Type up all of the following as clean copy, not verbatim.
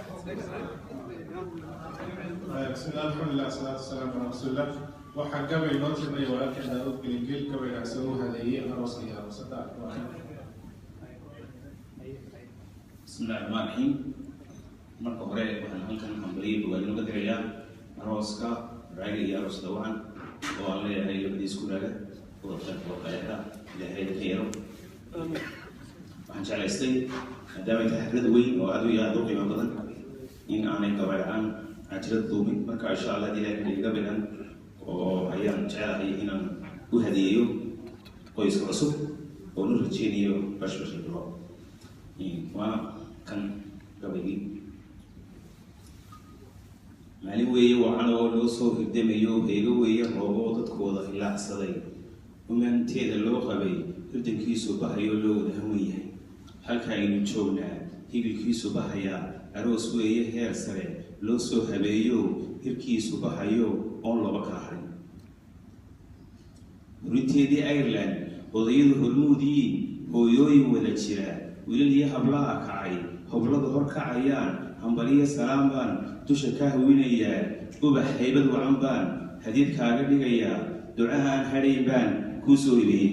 بسم الله الحمد لله والصلاة والسلام على رسول الله. waxaan gabay noo tirnay walaalkeen Daawud Gelingeel gabaygaas oo hadeeyay arooskii aroosada بسم الله الرحمن الرحيم. marka hore waxaan halkan hambaliyay bogaadin uga dirayaa arooska raaga iyo aroos dawaan oo aan leeyahay labadii isku raaga oo qeexda ilaahay ka yaro waxaan jeclaystay maadaama taxriid weyn oo aad u qiimo badan in aanay gabayaan ajrad duubin marka insha Allah ilaahay ka gabayaan oo ayaan jeclahay inaan u hadiyeeyo qoyska cusub oo nu rajeynayo bashbash iyo waa kan gabaygi maalin weeye waxaan oo loo soo hidamayo heego weeye roobo dadkooda ilaacsaday umanteeda loo qabay hirdankiisu bahayo loo wada hawan yahay halka aynu joognaa hibilkiisu bahaya aroos weeye heer sare loo soo habeeyo hirkiisu bahayo oon laba kala harin runteedii Ireland odayadu hormuudii hooyooyin wada jira wiilal iyo hablaha kacay hablada hor kacayaan hambaliya salaam baan dusha ka hawinaya ubax haybad wacan baan hadid kaaga dhigaya ducahan hadhay baan ku soo ilay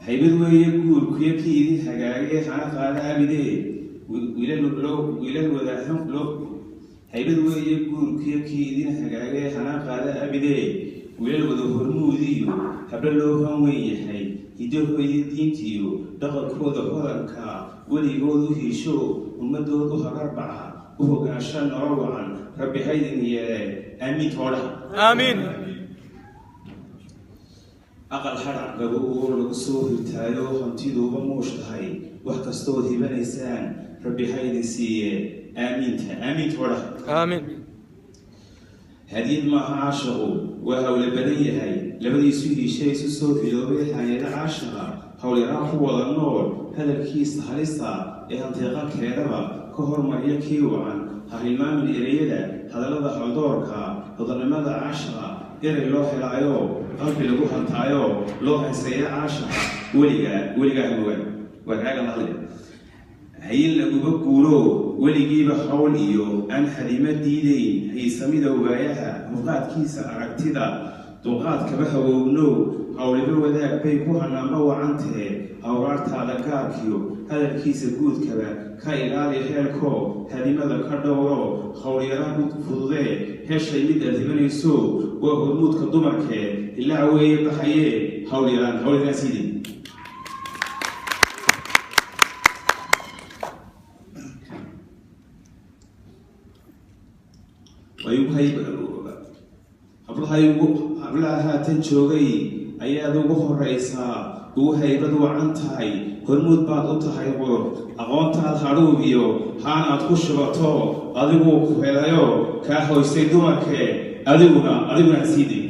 haybad weeye guurku yakii hagaagay xana qaada abidee wiilal wada hanflo haybad weeye guurku yakii hagaagay xana qaada abidee wiilal wada hormuudiyo habla loo han weyn yahay hidahooda diintiyo dhaqankooda hodanka weligoodu hiisho ummadoodu hagarbaca u hogaansho nolol wacan rabbi haydin yeelee aamiin toodha aamiin aqal hadhac gabo oo lagu soo hirtaayo hantiduuba muush tahay wax kastood hibanaysaan rabbi haydin siiye aamiinta aamiin toodha aamiin hadiyad maaha caashaqu waa hawle badan yahay labadiisu hiishay isu soo filoobay xayeeda caashaqa hawlyaraan ku wada nool hadalkiisa halista ee hanteeqalkeedaba ka hormariya kii wacan ha hilmaamin ereyada hadallada haldoorka hodannimada caashaqa eray loo helaayo qalbi lagu hantaayo loo hayseeya caashaqa weligaa hamogaan waa raaga lahadle hayin laguba guuro weligiiba hawl iyo aan xadima diidayn haysamida waayaha muqaadkiisa aragtida duqaadkaba hawoogno hawliba wadaag bay ku hanaanba wacantee hawraartaada gaarkiyo hadalkiisa guudkaba ka ilaali heelko hadimada ka dhowro hawlyara fududee heshay mid aad hibanayso waa hormuudka dumarkee ilaa weeye baxayee hawlyaraan siidin hablaha haatan joogay ayaad ugu horeysaa ugu haybad wacan tahay hormuud baad u tahay qur aqoontaad hadhuub iyo haanaad ku shubato adiguu ku helayo kaa hoysay dumarkee adiguna siidin